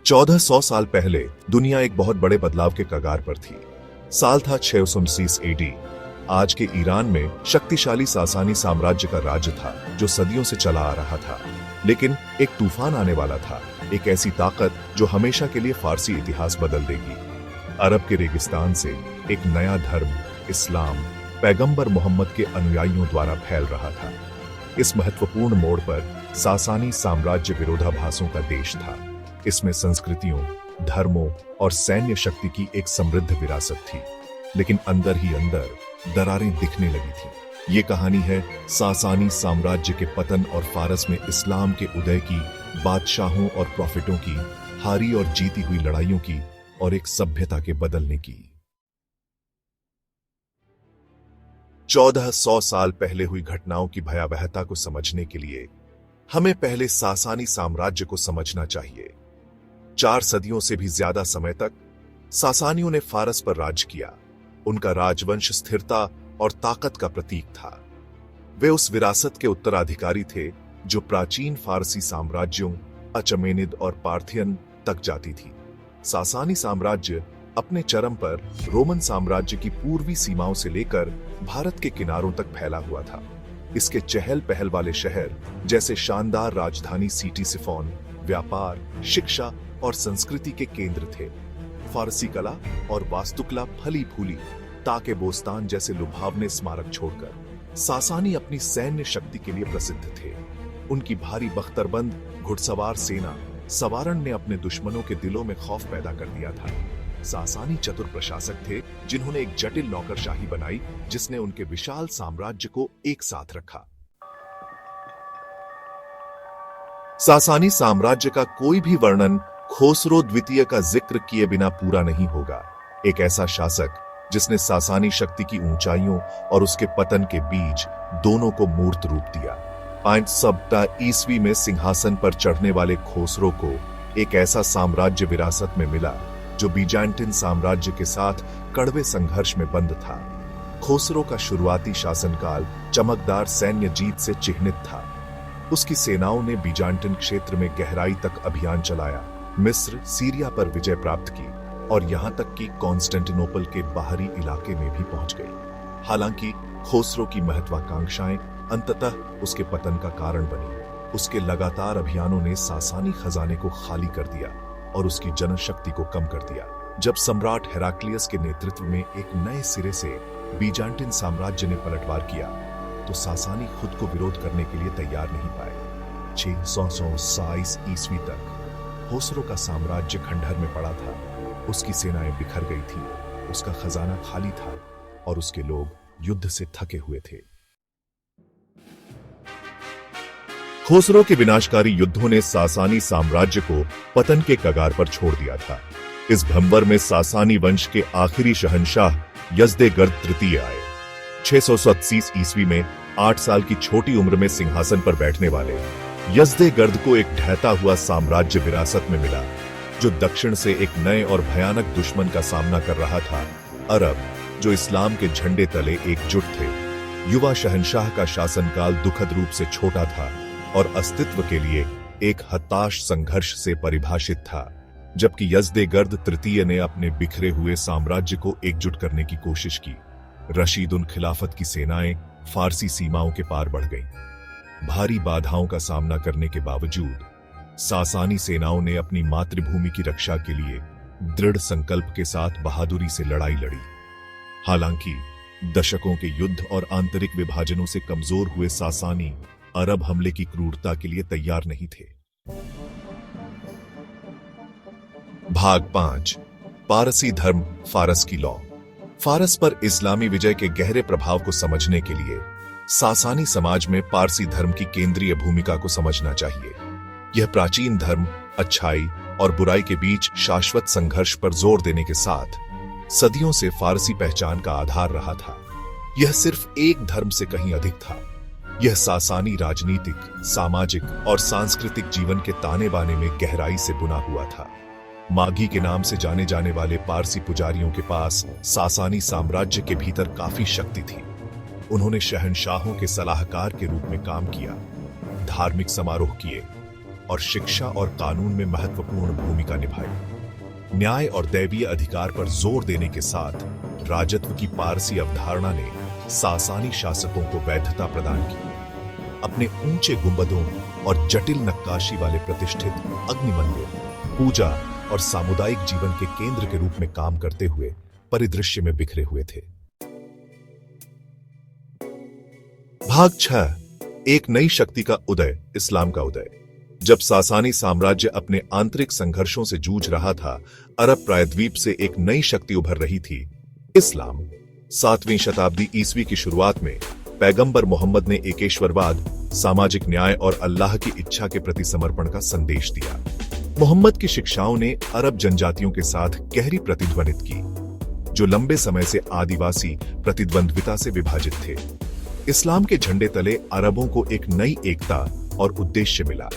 1400 साल पहले दुनिया एक बहुत बड़े बदलाव के कगार पर थी। साल था 629 एडी। आज के ईरान में शक्तिशाली सासानी साम्राज्य का राज्य था जो सदियों से चला आ रहा था। लेकिन एक तूफान आने वाला था, एक ऐसी ताकत जो हमेशा के लिए फारसी इतिहास बदल देगी। अरब के रेगिस्तान से एक नया धर्म इस्लाम पैगंबर मोहम्मद के अनुयायियों द्वारा फैल रहा था। इस महत्वपूर्ण मोड़ पर सासानी साम्राज्य विरोधाभासों का देश था। इसमें संस्कृतियों, धर्मों और सैन्य शक्ति की एक समृद्ध विरासत थी, लेकिन अंदर ही अंदर दरारें दिखने लगी थी। ये कहानी है सासानी साम्राज्य के पतन और फारस में इस्लाम के उदय की, बादशाहों और प्रॉफिटों की, हारी और जीती हुई लड़ाइयों की और एक सभ्यता के बदलने की। 1400 साल पहले हुई घटनाओं की भयावहता को समझने के लिए हमें पहले सासानी साम्राज्य को समझना चाहिए। 4 सदियों से भी ज्यादा समय तक सासानियों ने फारस पर राज किया। उनका राजवंश स्थिरता और ताकत का प्रतीक था। वे उस विरासत के उत्तराधिकारी थे जो प्राचीन फारसी साम्राज्यों अचमेनिद और पार्थियन तक जाती थी। सासानी साम्राज्य अपने चरम पर रोमन साम्राज्य की पूर्वी सीमाओं से लेकर भारत के किनारों तक फैला हुआ था। इसके चहल पहल वाले शहर जैसे शानदार राजधानी सिटीसिफोन व्यापार, शिक्षा और संस्कृति के केंद्र थे। फारसी कला और वास्तुकला फली फूली, ताके बोस्तान जैसे लुभावने स्मारक छोड़कर सासानी अपनी सैन्य शक्ति के लिए प्रसिद्ध थे। उनकी भारी बख्तरबंद घुड़सवार सेना सवारण ने अपने दुश्मनों के दिलों में खौफ पैदा कर दिया था। सासानी चतुर प्रशासक थे जिन्होंने एक जटिल नौकरशाही बनाई जिसने उनके विशाल साम्राज्य को एक साथ रखा। सासानी साम्राज्य का कोई भी वर्णन खोसरो द्वितीय का जिक्र किए बिना पूरा नहीं होगा। एक ऐसा शासक जिसने सासानी शक्ति की ऊंचाइयों और उसके पतन के बीच दोनों को मूर्त रूप दिया। 570 ईस्वी में सिंहासन पर चढ़ने वाले खोसरो को एक ऐसा साम्राज्य विरासत में मिला जो बीजांटिन साम्राज्य के साथ कड़वे संघर्ष में बंद था। खोसरो का शुरुआती शासनकाल चमकदार सैन्य जीत से चिह्नित था। उसकी सेनाओं ने बीजांटिन क्षेत्र में गहराई तक अभियान चलाया, मिस्र, सीरिया पर विजय प्राप्त की और यहां तक कि कॉन्स्टेंटिनोपल के बाहरी इलाके में भी पहुंच गई। हालांकि खोसरो की महत्वाकांक्षाएं अंततः उसके पतन का कारण बनी। उसके लगातार अभियानों ने सासानी खजाने को खाली कर दिया और उसकी जनशक्ति को कम कर दिया। जब सम्राट हेराक्लियस के नेतृत्व में एक नए सिरे से बीजांटिन साम्राज्य ने पलटवार किया तो सासानी खुद को विरोध करने के लिए तैयार नहीं पाए। 627 ईस्वी तक खोसरो का साम्राज्य खंडहर में पड़ा था। उसकी सेनाएं बिखर गई थीं, उसका खजाना खाली था और उसके लोग युद्ध से थके हुए थे। खोसरो के विनाशकारी युद्धों ने सासानी साम्राज्य को पतन के कगार पर छोड़ दिया था। इस भंवर में सासानी वंश के आखिरी शहंशाह यज़्देगर्द तृतीय आए। 637 ईस्वी में 8 साल की छोटी उम्र में सिंहासन पर बैठने वाले यज़्देगर्द को एक ढहता हुआ साम्राज्य विरासत में मिला जो दक्षिण से एक नए और भयानक दुश्मन का सामना कर रहा था, अरब, जो इस्लाम के झंडे तले एकजुट थे। युवा शहंशाह का शासनकाल दुखद रूप से छोटा था और अस्तित्व के लिए एक हताश संघर्ष से परिभाषित था, जबकि यज़्देगर्द तृतीय ने अपने बिखरे हुए साम्राज्य को एकजुट करने की कोशिश की। रशीद उन खिलाफत की सेनाएं फारसी सीमाओं के पार बढ़ गईं। भारी बाधाओं का सामना करने के बावजूद सासानी सेनाओं ने अपनी मातृभूमि की रक्षा के लिए दृढ़ संकल्प के साथ बहादुरी से लड़ाई लड़ी। हालांकि दशकों के युद्ध और आंतरिक विभाजनों से कमजोर हुए सासानी अरब हमले की क्रूरता के लिए तैयार नहीं थे। भाग 5 पारसी धर्म फारस की लौ। फारस पर इस्लामी विजय के गहरे प्रभाव को समझने के लिए सासानी समाज में पारसी धर्म की केंद्रीय भूमिका को समझना चाहिए। यह प्राचीन धर्म अच्छाई और बुराई के बीच शाश्वत संघर्ष पर जोर देने के साथ सदियों से फारसी पहचान का आधार रहा था। यह सिर्फ एक धर्म से कहीं अधिक था। यह सासानी राजनीतिक, सामाजिक और सांस्कृतिक जीवन के ताने बाने में गहराई से बुना हुआ था। मागी के नाम से जाने जाने वाले पारसी पुजारियों के पास सासानी साम्राज्य के भीतर काफी शक्ति थी। उन्होंने शहंशाहों के सलाहकार के रूप में काम किया, धार्मिक समारोह किए और शिक्षा और कानून में महत्वपूर्ण भूमिका निभाई। न्याय और दैवीय अधिकार पर जोर देने के साथ राजत्व की पारसी अवधारणा ने सासानी शासकों को वैधता प्रदान की। अपने ऊंचे गुंबदों और जटिल नक्काशी वाले प्रतिष्ठित अग्नि मंदिर पूजा और सामुदायिक जीवन के केंद्र के रूप में काम करते हुए परिदृश्य में बिखरे हुए थे। भाग 6, एक नई शक्ति का उदय, इस्लाम का उदय। जब सासानी साम्राज्य अपने आंतरिक संघर्षों से जूझ रहा था, अरब प्रायद्वीप से एक नई शक्ति उभर रही थी, इस्लाम। 7वीं शताब्दी ईस्वी की शुरुआत में पैगंबर मोहम्मद ने एकेश्वरवाद, सामाजिक न्याय और अल्लाह की इच्छा के प्रति समर्पण का संदेश दिया। मोहम्मद की शिक्षाओं ने अरब जनजातियों के साथ गहरी प्रतिध्वनित की, जो लंबे समय से आदिवासी प्रतिद्वंद्विता से विभाजित थे। इस्लाम के झंडे तले अरबों को एक नई एकता और उद्देश्य मिला।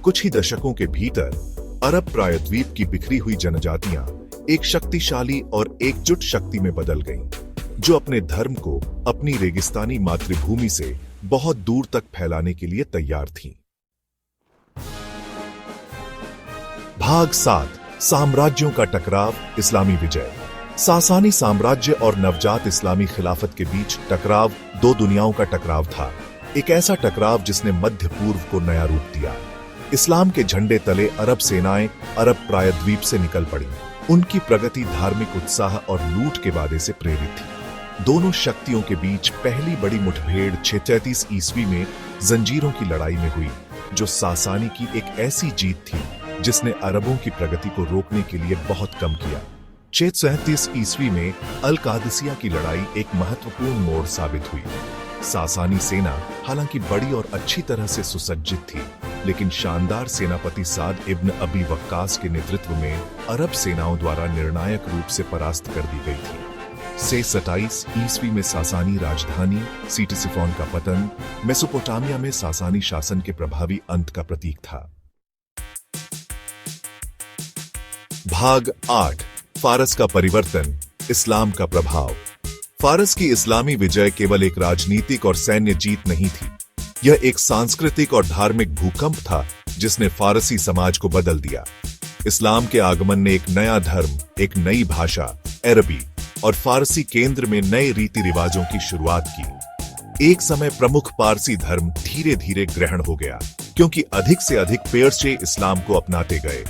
कुछ ही दशकों के भीतर अरब प्रायद्वीप की बिखरी हुई जनजातियां एक शक्तिशाली और एकजुट शक्ति में बदल गईं, जो अपने धर्म को अपनी रेगिस्तानी मातृभूमि से बहुत दूर तक फैलाने के लिए तैयार थीं। भाग 7, साम्राज्यों का टकराव, इस्लामी विजय। सासानी साम्राज्य और नवजात इस्लामी खिलाफत के बीच टकराव दो दुनियाओं का टकराव था। एक ऐसा टकराव जिसने मध्य पूर्व को नया रूप दिया। इस्लाम के झंडे तले अरब सेनाएं अरब प्रायद्वीप से निकल पड़ी। उनकी प्रगति धार्मिक उत्साह और लूट के वादे से प्रेरित थी। दोनों शक्तियों के बीच पहली बड़ी मुठभेड़ 633 ईस्वी में जंजीरों की लड़ाई में हुई, जो सासानी की एक ऐसी जीत थी जिसने अरबों की प्रगति को रोकने के लिए बहुत कम किया। 637 ईस्वी में अल कादसिया की लड़ाई एक महत्वपूर्ण मोड़ साबित हुई। सासानी सेना हालांकि बड़ी और अच्छी तरह से सुसज्जित थी, लेकिन शानदार सेनापति साद इब्न अबी वक्कास के नेतृत्व में अरब सेनाओं द्वारा निर्णायक रूप से परास्त कर दी गई थी। 627 ईस्वी में सासानी राजधानी सीटिसिफोन का पतन मेसोपोटामिया में सासानी शासन के प्रभावी अंत का प्रतीक था। भाग 8, फारस का परिवर्तन, इस्लाम का प्रभाव। फारस की इस्लामी विजय केवल एक राजनीतिक और सैन्य जीत नहीं थी, यह एक सांस्कृतिक और धार्मिक भूकंप था जिसने फारसी समाज को बदल दिया। इस्लाम के आगमन ने एक नया धर्म, एक नई भाषा, अरबी और फारसी केंद्र में नए रीति रिवाजों की शुरुआत की। एक समय प्रमुख पारसी धर्म धीरे धीरे ग्रहण हो गया, क्योंकि अधिक से अधिक पेर्शे इस्लाम को अपनाते गए।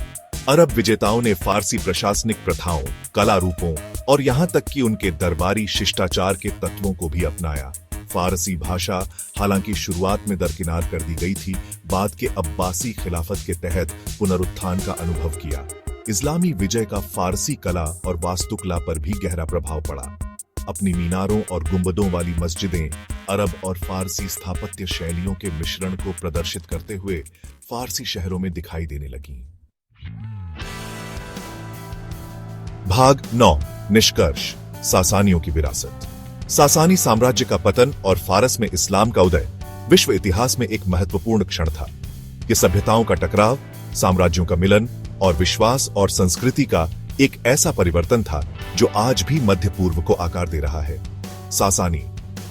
अरब विजेताओं ने फारसी प्रशासनिक प्रथाओं, कला रूपों और यहां तक कि उनके दरबारी शिष्टाचार के तत्वों को भी अपनाया। फारसी भाषा हालांकि शुरुआत में दरकिनार कर दी गई थी, बाद के अब्बासी खिलाफत के तहत पुनरुत्थान का अनुभव किया। इस्लामी विजय का फारसी कला और वास्तुकला पर भी गहरा प्रभाव पड़ा। अपनी मीनारों और गुंबदों वाली मस्जिदें अरब और फारसी स्थापत्य शैलियों के मिश्रण को प्रदर्शित करते हुए फारसी शहरों में दिखाई देने लगीं। भाग 9, निष्कर्ष, सासानियों की विरासत। सासानी साम्राज्य का पतन और फारस में इस्लाम का उदय विश्व इतिहास में एक महत्वपूर्ण क्षण था। यह सभ्यताओं का टकराव, साम्राज्यों का मिलन और विश्वास और संस्कृति का एक ऐसा परिवर्तन था जो आज भी मध्य पूर्व को आकार दे रहा है। सासानी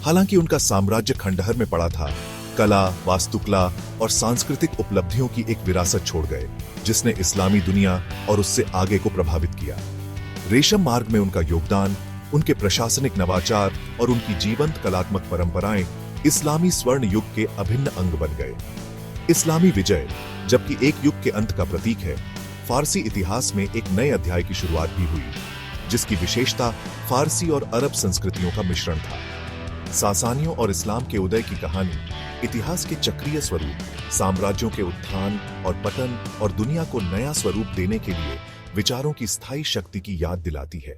हालांकि उनका साम्राज्य खंडहर में पड़ा था, कला, वास्तुकला और सांस्कृतिक उपलब्धियों की एक विरासत छोड़ गए, जिसने इस्लामी दुनिया और उससे आगे को प्रभावित किया। रेशम मार्ग में उनका योगदान, उनके प्रशासनिक नवाचार और उनकी जीवंत कलात्मक परंपराएं इस्लामी स्वर्ण युग के अभिन्न अंग बन गए। इस्लामी विजय, जबकि एक युग के अंत का प्रतीक है, फारसी इतिहास में एक नए अध्याय की शुरुआत भी हुई, जिसकी विशेषता फारसी और अरब संस्कृतियों का मिश्रण था। सासानियों और इस्लाम के उदय की कहानी इतिहास के चक्रीय स्वरूप, साम्राज्यों के उत्थान और पतन और दुनिया को नया स्वरूप देने के लिए विचारों की स्थायी शक्ति की याद दिलाती है।